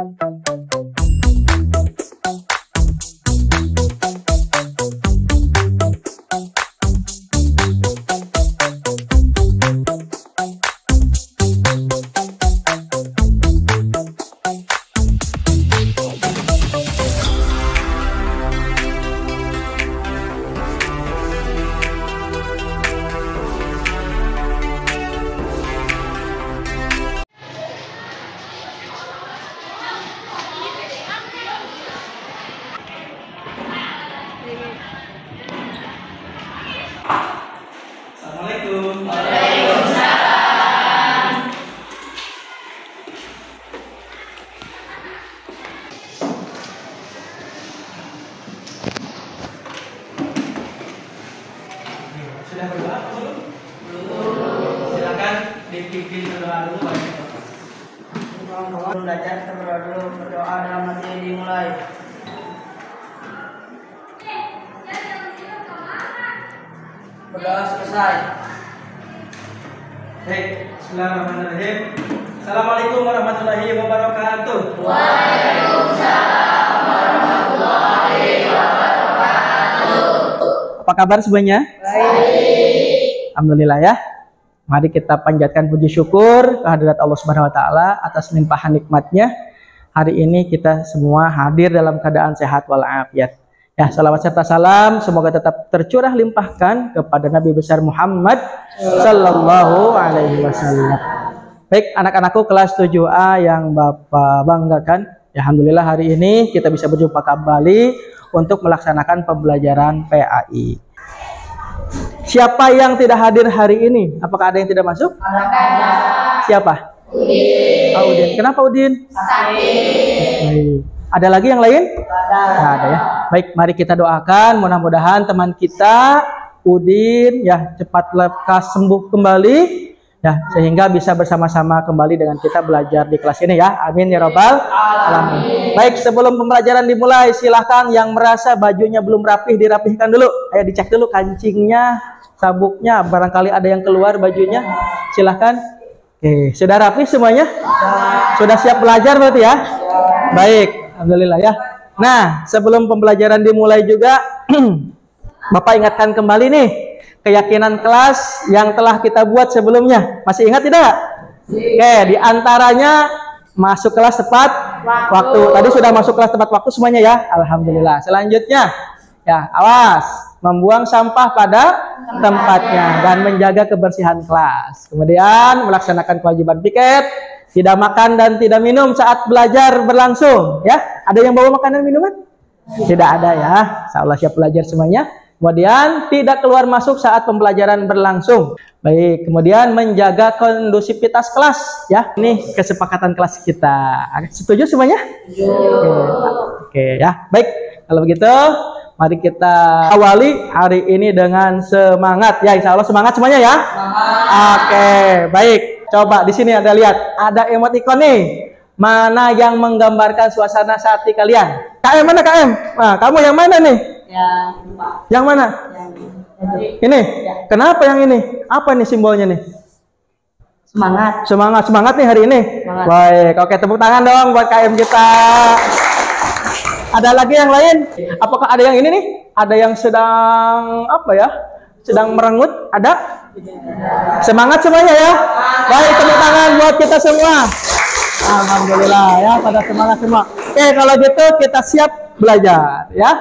Assalamualaikum. Waalaikumsalam. Sudah berdoa belum? Belum. Silakan dipimpin berdoa dulu Pak. Sebelum belajar kita berdoa dulu, berdoa dalam hati dimulai. Berdoa selesai. Baik, bismillahirrahmanirrahim. Assalamualaikum warahmatullahi wabarakatuh. Waalaikumsalam warahmatullahi wabarakatuh. Apa kabar semuanya? Baik. Alhamdulillah ya. Mari kita panjatkan puji syukur kehadirat Allah Subhanahu wa taala atas limpahan nikmatnya. Hari ini kita semua hadir dalam keadaan sehat walafiat. Ya, salawat serta salam semoga tetap tercurah limpahkan kepada Nabi besar Muhammad sallallahu alaihi wasallam. Baik, anak-anakku kelas 7A yang Bapak banggakan, ya, alhamdulillah hari ini kita bisa berjumpa kembali untuk melaksanakan pembelajaran PAI. Siapa yang tidak hadir hari ini? Apakah ada yang tidak masuk? Ada. Siapa? Udin. Oh, Udin. Kenapa Udin? Sakit. Ada lagi yang lain? Ada. Nggak ada ya. Baik, mari kita doakan mudah-mudahan teman kita Udin ya cepat lekas sembuh kembali ya sehingga bisa bersama-sama kembali dengan kita belajar di kelas ini ya. Amin ya robbal alamin. Baik, sebelum pembelajaran dimulai silahkan yang merasa bajunya belum rapih dirapihkan dulu. Ayo dicek dulu kancingnya, sabuknya, barangkali ada yang keluar bajunya. Silahkan. Oke, sudah rapi semuanya? Sudah siap belajar berarti ya? Baik, alhamdulillah ya. Nah, sebelum pembelajaran dimulai juga Bapak ingatkan kembali nih keyakinan kelas yang telah kita buat sebelumnya. Masih ingat tidak? Oke, di antaranya masuk kelas tepat waktu. Tadi sudah masuk kelas tepat waktu semuanya ya. Alhamdulillah. Selanjutnya ya, awas membuang sampah pada tempatnya dan menjaga kebersihan kelas. Kemudian melaksanakan kewajiban piket, tidak makan dan tidak minum saat belajar berlangsung ya. Ada yang bawa makanan minuman? Tidak ada ya. Insyaallah siap belajar semuanya. Kemudian tidak keluar masuk saat pembelajaran berlangsung. Baik, kemudian menjaga kondusivitas kelas ya. Ini kesepakatan kelas kita. Setuju semuanya? Oke ya. Baik, kalau begitu mari kita awali hari ini dengan semangat ya. Insya Allah semangat semuanya ya. Oke, baik. Coba di sini ada lihat, ada emoticon nih. Mana yang menggambarkan suasana saat di kalian? KM mana KM? Nah, kamu yang mana nih? Yang mana? Ini. Kenapa yang ini? Apa nih simbolnya nih? Semangat. Semangat nih hari ini. Semangat. Baik, oke tepuk tangan dong buat KM kita. Ada lagi yang lain? Apakah ada yang ini nih? Ada yang sedang apa ya? Sedang merengut? Ada? Semangat semuanya ya. Baik, tepuk tangan buat kita semua. Alhamdulillah ya, pada semangat semua. Oke, kalau gitu kita siap belajar ya.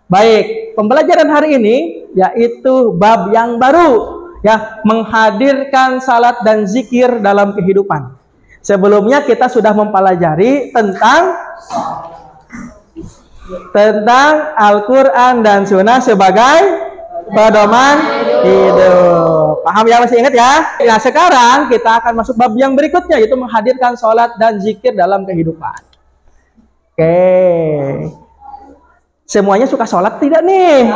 Baik, pembelajaran hari ini yaitu bab yang baru ya, menghadirkan salat dan zikir dalam kehidupan. Sebelumnya kita sudah mempelajari tentang Al-Quran dan Sunnah sebagai pedoman hidup. Paham ya, masih ingat ya? Nah, sekarang kita akan masuk bab yang berikutnya, yaitu menghadirkan sholat dan zikir dalam kehidupan. Oke. Semuanya suka sholat tidak nih?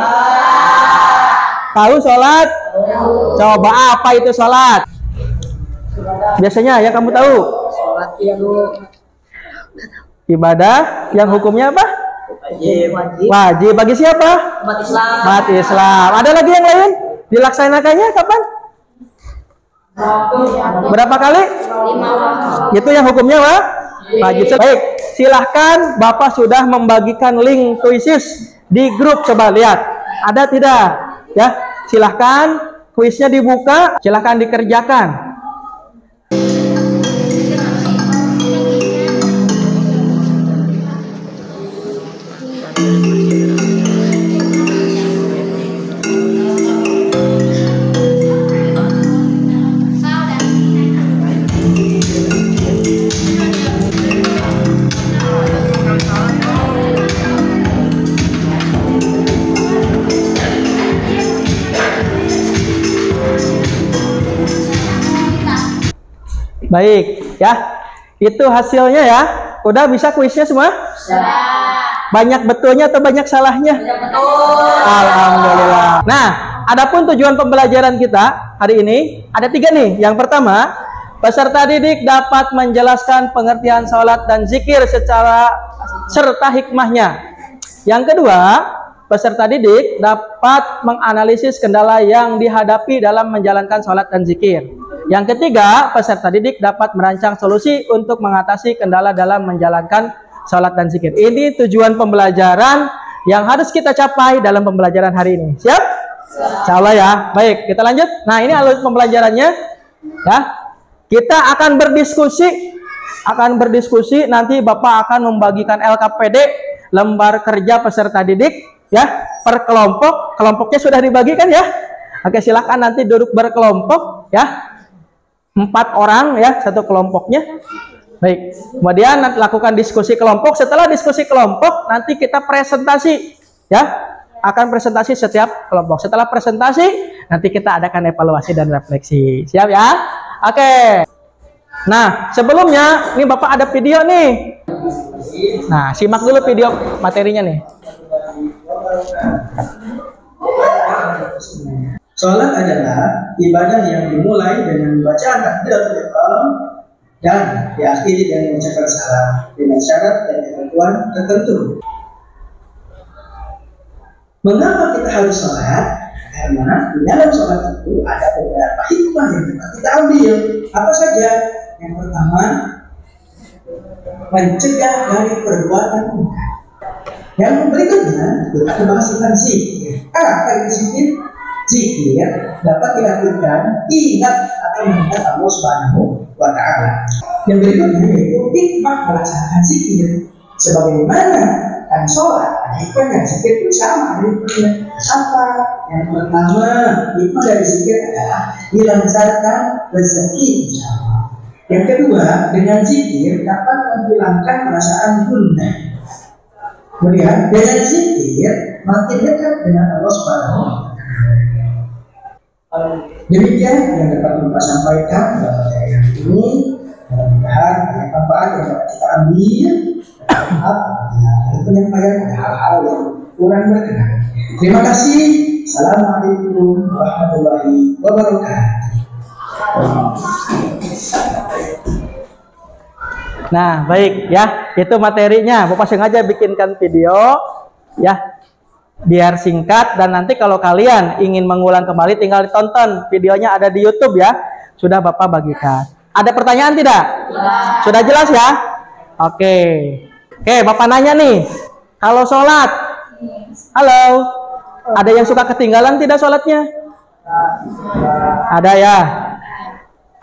Tahu sholat? Coba apa itu sholat? Biasanya yang kamu tahu? Sholat itu ibadah yang hukumnya apa? Wajib bagi siapa? umat Islam. Umat Islam. Ada lagi yang lain? Dilaksanakannya kapan? Berapa kali? 5 waktu. Itu yang hukumnya wajib. Baik, silahkan Bapak sudah membagikan link kuisis di grup, coba lihat. Ada tidak? Ya, silahkan kuisnya dibuka, silahkan dikerjakan. Baik, ya. Itu hasilnya ya. Udah bisa kuisnya semua? Banyak betulnya atau banyak salahnya? Alhamdulillah. Nah, adapun tujuan pembelajaran kita hari ini ada 3 nih. Yang pertama, peserta didik dapat menjelaskan pengertian sholat dan zikir secara serta hikmahnya. Yang kedua, peserta didik dapat menganalisis kendala yang dihadapi dalam menjalankan sholat dan zikir. Yang ketiga, peserta didik dapat merancang solusi untuk mengatasi kendala dalam menjalankan sholat dan zikir. Ini tujuan pembelajaran yang harus kita capai dalam pembelajaran hari ini. Siap? Insya Allah ya. Baik, kita lanjut. Nah, ini alur pembelajarannya. Ya, kita akan berdiskusi. Nanti Bapak akan membagikan LKPD, lembar kerja peserta didik, ya, per kelompok. Kelompoknya sudah dibagikan ya. Oke, silahkan nanti duduk berkelompok, ya. 4 orang ya, satu kelompoknya. Baik, kemudian nanti lakukan diskusi kelompok. Setelah diskusi kelompok, nanti kita presentasi ya, akan presentasi setiap kelompok. Setelah presentasi, nanti kita adakan evaluasi dan refleksi. Siap ya? Oke. Nah, sebelumnya ini Bapak ada video nih. Nah, simak dulu video materinya nih. Sholat adalah ibadah yang dimulai dengan membaca takbiratul ihram dan diakhiri dengan mengucapkan salam dengan syarat dan ketentuan tertentu. Mengapa kita harus sholat? Karena di dalam sholat itu ada beberapa hikmah yang kita ambil. Apa saja? Yang pertama, mencegah dari perbuatan munkar. Yang berikutnya, kita bahas tentang zikir. Apa itu zikir? Zikir dapat dilakukan ingat atau mengingat Allah Subhanahu wa Ta'ala. Yang berikutnya yaitu hikmah melaksanakan zikir. Sebagaimana kan sholat, ada hikmahnya. Zikir itu sama, ada hikmahnya. Apa? Yang pertama, hikmah dari zikir adalah dilancarkan rezeki, insya Allah. Yang kedua, dengan zikir dapat menghilangkan perasaan gundah. Kemudian dengan zikir makin dekat dengan Allah Subhanahu wa Ta'ala. Demikian yang dapat Bapak sampaikan dalam materi ini. Mudah-mudahan ada manfaat yang dapat kita ambil. Maaf, ada penyampaian hal-hal yang kurang berkenan. Terima kasih. Assalamualaikum warahmatullahi wabarakatuh. Nah, baik ya, itu materinya. Bapak sengaja bikinkan video ya, biar singkat, dan nanti kalau kalian ingin mengulang kembali tinggal ditonton videonya, ada di YouTube ya. Sudah Bapak bagikan. Ada pertanyaan tidak? Ya. Sudah jelas ya? Oke. Oke, Bapak nanya nih. Kalau sholat, halo, ada yang suka ketinggalan tidak sholatnya? Ada ya.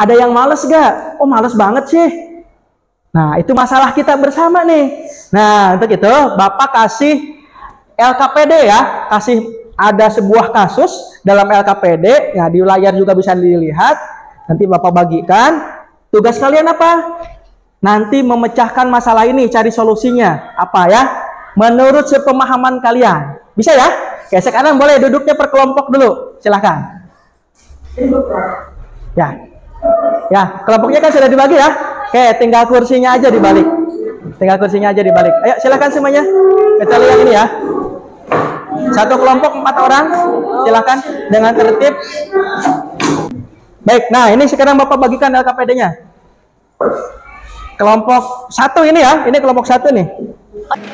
Ada yang males gak? Oh, males banget sih. Nah, itu masalah kita bersama nih. Nah, untuk itu Bapak kasih LKPD ya, kasih ada sebuah kasus dalam LKPD, ya di layar juga bisa dilihat. Nanti Bapak bagikan. Tugas kalian apa? Nanti memecahkan masalah ini, cari solusinya. Apa ya? Menurut sepemahaman kalian. Bisa ya? Oke, sekarang boleh duduknya per kelompok dulu. Silahkan. Ya. Ya, kelompoknya kan sudah dibagi ya. Oke, tinggal kursinya aja dibalik. Tinggal kursinya aja dibalik. Ayo, silahkan semuanya. Kecuali yang ini ya. Satu kelompok 4 orang, silakan dengan tertib. Baik, nah ini sekarang Bapak bagikan LKPD-nya. Kelompok 1 ini ya, ini kelompok 1 nih.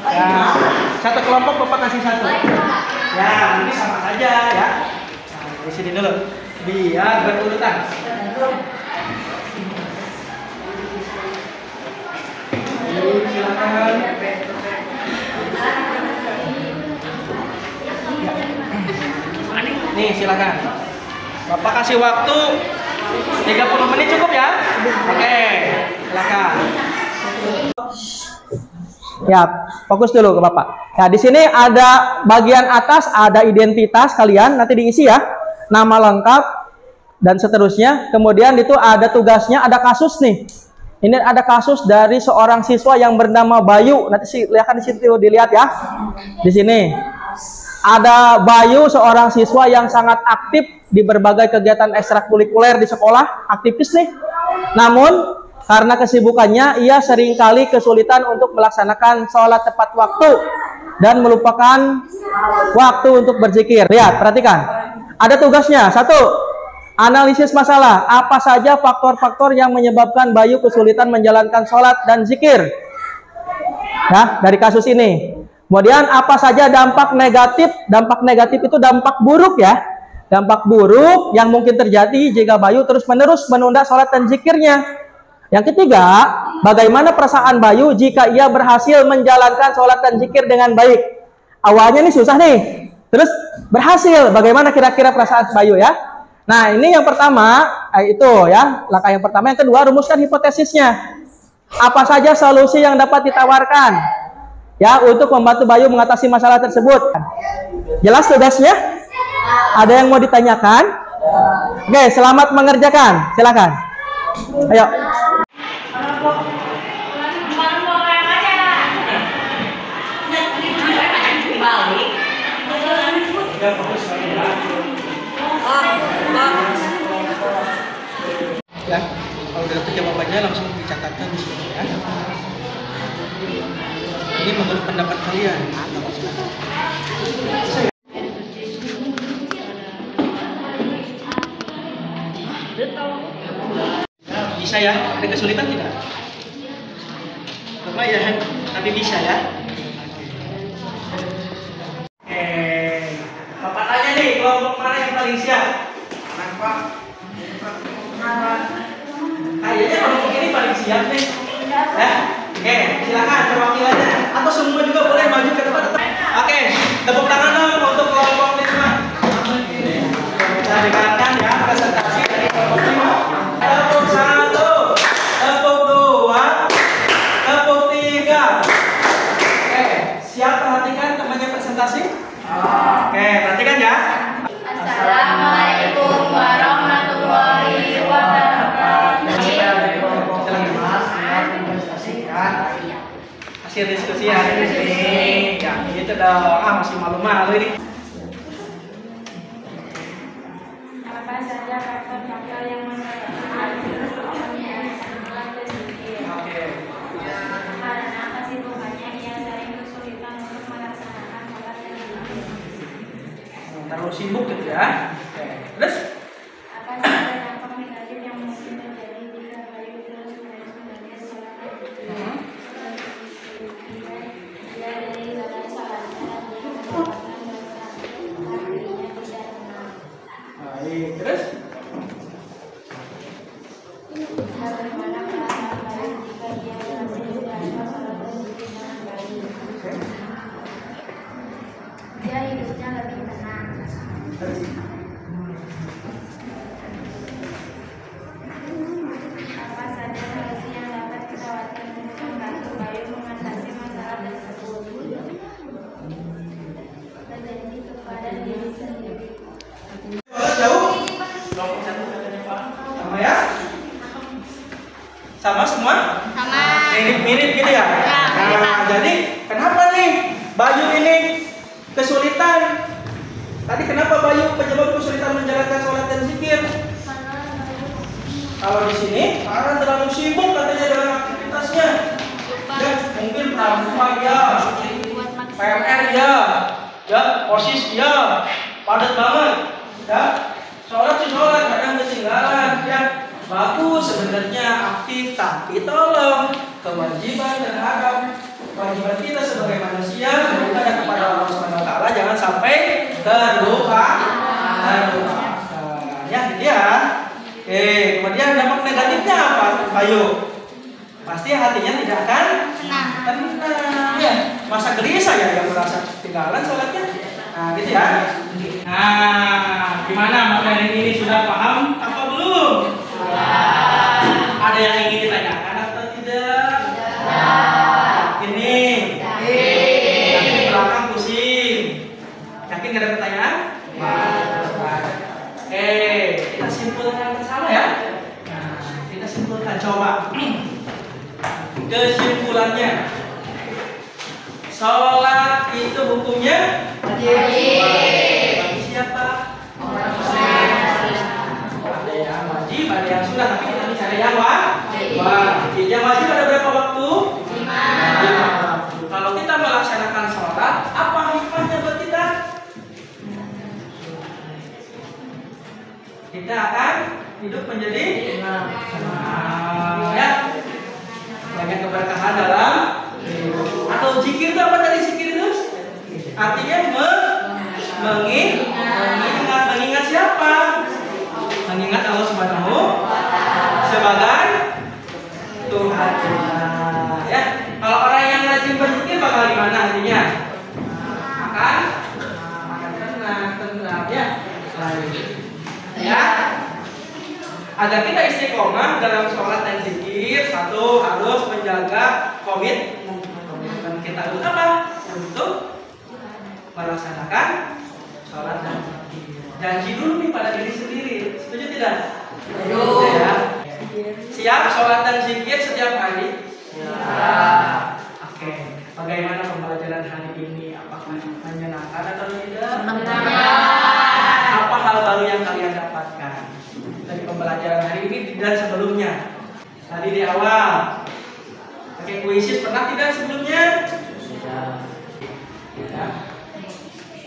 Ya, satu kelompok Bapak kasih 1. Ya, ini sama saja ya. Nah, di sini dulu, biar berurutan. Silakan. silakan. Bapak kasih waktu 30 menit cukup ya? Oke, silakan. Ya, fokus dulu ke Bapak. Ya, di sini ada bagian atas ada identitas kalian, nanti diisi ya. Nama lengkap dan seterusnya. Kemudian itu ada tugasnya, ada kasus nih. Ini ada kasus dari seorang siswa yang bernama Bayu. Nanti lihat di situ, dilihat ya. Di sini ada Bayu, seorang siswa yang sangat aktif di berbagai kegiatan ekstrakurikuler di sekolah, aktivis nih. Namun karena kesibukannya, ia seringkali kesulitan untuk melaksanakan sholat tepat waktu dan melupakan waktu untuk berzikir. Lihat, perhatikan. Ada tugasnya. 1. Analisis masalah. Apa saja faktor-faktor yang menyebabkan Bayu kesulitan menjalankan sholat dan zikir? Ya, dari kasus ini. Kemudian apa saja dampak negatif? Dampak negatif itu dampak buruk ya. Dampak buruk yang mungkin terjadi jika Bayu terus-menerus menunda sholat dan zikirnya. Yang ketiga, bagaimana perasaan Bayu jika ia berhasil menjalankan sholat dan zikir dengan baik? Awalnya nih susah nih, terus berhasil. Bagaimana kira-kira perasaan Bayu ya? Nah, ini yang pertama, itu ya, langkah yang pertama. Yang kedua, rumuskan hipotesisnya. Apa saja solusi yang dapat ditawarkan ya untuk membantu Bayu mengatasi masalah tersebut? Jelas tugasnya? Ada yang mau ditanyakan? Oke, selamat mengerjakan. Silakan. Ayo. Ya, kalau udah dapat jawabannya langsung dicatatkan di sini ya. Ini menurut pendapat kalian. Bisa ya? Ada kesulitan tidak? Lumayan, tapi bisa ya. Bapak tanya nih, kelompok mana yang paling siap? Kenapa? Kayaknya kelompok ini paling siap nih. Ya, oke, silakan perwakilannya. Atau semua juga boleh maju ke depan. Oke, tepuk tangan dong untuk kelompok 5. Kita dengarkan ya presentasi dari kelompok 5. Tepuk 1, tepuk 2, tepuk 3. Oke, siap perhatikan temannya presentasi? Oke, perhatikan ya. Assalamualaikum warahmatullahi wabarakatuh. Hasil diskusi hari ini. Ya, gitu dong. Masih malu-malu ini. Apa saja faktor-faktor yang menyebabkan Oke. karena kesibukannya ia sering kesulitan untuk melaksanakan sholat dan zikir. Terlalu sibuk gitu ya. Oke. Terus? Apa saja dampak negatif yang mungkin terjadi jika Bayu terus-menerus menunda sholat dan zikir? Dia dari badan sholatnya dan dia mendapatkan dosa artinya tidak benar. Baik. Terus? Bagaimana perasaan Bayu jika dia berhasil menjalankan sholat dan zikir dengan baik? Dia hidupnya lebih tenang. Apa saja solusi yang dapat ditawarkan untuk membantu Bayu mengatasi masalah tersebut? Berjanji kepada diri sendiri. Jauh? Kelompok 1 katanya Pak. Sama ya? Sama semua? Sama. Mirip-mirip gitu ya? Nah, jadi kenapa nih Bayu ini kesulitan? Tadi kenapa Bayu penyebab kesulitan menjalankan sholat dan zikir? Kalau di sini karena terlalu sibuk katanya dalam aktivitasnya. Ya, mungkin pramuka ya, PMR ya, OSIS ya, padat banget. Ya, sholat sih sholat, kadang ketinggalan. Ya, bagus sebenarnya aktif, tapi tolong kewajiban terhadap kewajiban kita sebagai manusia beribadah kepada Allah Subhanahu wa taala jangan sampai terlupakan. Ya, gitu ya. Oke, kemudian dampak negatifnya apa, Bayu? Pasti hatinya tidak akan tenang. Ya, masa gelisah ya yang merasa ketinggalan sholatnya. Nah, gitu ya. Nah, Gimana materi ini sudah paham apa belum? Ada yang ingin ditanyakan atau tidak? Ini. Yakin belakang pusing. Yakin gak ada pertanyaan? Oke, kita simpulkan bersama ya. Nah, kita simpulkan coba. Kesimpulannya, sholat itu hukumnya bagi siapa? Ada yang wajib, ada yang sunnah, tapi kita bicara yang wajib. Yang wajib ada berapa waktu? 5 waktu. Kalau kita melaksanakan sholat, apa hikmahnya buat kita? Kita akan hidup menjadi ya, banyak keberkahan dalam atau zikir itu apa tadi zikir itu? Artinya mengingat siapa? Mengingat Allah Subhanahu sebagai Tuhan kita. Ya, kalau orang yang rajin berzikir bakal gimana artinya? Akan tenang ya. Ya. Agar kita istiqomah dalam sholat dan zikir, satu harus menjaga komitmen kita untuk apa? Untuk melaksanakan sholat dan zikir. Janji dulu nih pada diri sendiri. Setuju tidak? Setuju. Ya. Siap sholat dan zikir setiap hari? Ya. Oke. Bagaimana pembelajaran hari ini? Apakah menyenangkan atau tidak? Apa hal baru yang kalian dapatkan dari pembelajaran hari ini dan sebelumnya? Tadi di awal pakai kuisis pernah tidak sebelumnya? Ya.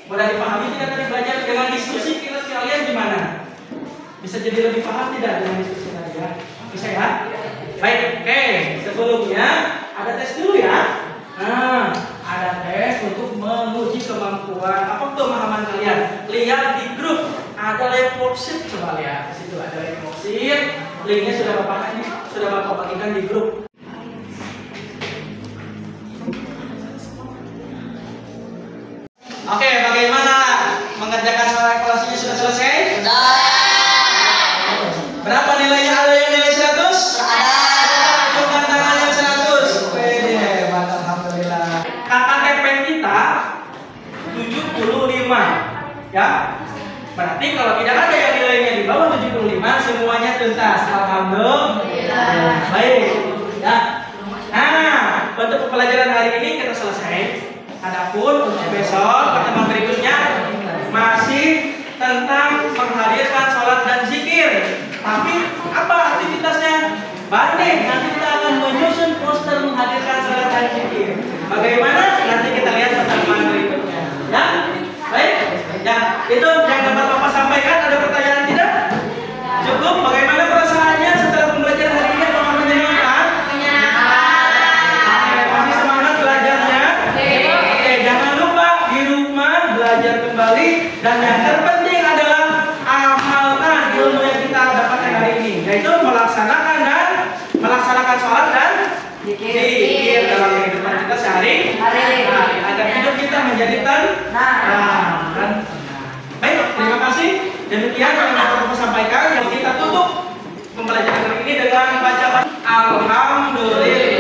Mudah dipahami tidak tadi belajar dengan diskusi kita sekalian gimana? Bisa jadi lebih paham tidak dengan diskusi tadi ya? Bisa ya? Baik, oke. Sebelumnya ada tes dulu ya. Nah, ada tes untuk menguji kemampuan apa pemahaman kalian. Lihat di grup ada live worksheet, coba lihat di situ ada live worksheet. Linknya sudah Bapak bagikan di grup. Oke, bagaimana mengerjakan soal evaluasinya sudah selesai? Sudah. Berapa nilainya? Ada yang nilai 100? Ada. Bukan tangan yang 100. Wede, alhamdulillah. KKTP kita 75, ya. Berarti kalau tidak ada yang nilainya di bawah 75, semuanya tuntas. Alhamdulillah. Baik. Ya. Nah, untuk pembelajaran hari ini kita selesai. Adapun untuk besok pertemuan berikutnya masih tentang menghadirkan sholat dan zikir. Tapi apa aktivitasnya? Banyak. Nanti kita akan menyusun poster menghadirkan sholat dan zikir. Bagaimana? Nanti kita lihat pertemuan berikutnya. Ya, baik. Ya, itu yang dapat Bapak sampaikan. Ada pertanyaan tidak? Cukup. Bagaimana perasaannya setelah pembelajaran hari ini? Apakah menyenangkan? Oke, masih semangat belajarnya? Oke, jangan lupa di rumah belajar kembali dan yang terpenting adalah amalkan ilmu yang kita dapatkan hari ini, yaitu melaksanakan sholat dan zikir dalam kehidupan kita sehari-hari agar hidup kita menjadi tenang. Baik, terima kasih. Demikian yang dapat saya sampaikan. Yang kita tutup pembelajaran hari ini dengan baca Alhamdulillah.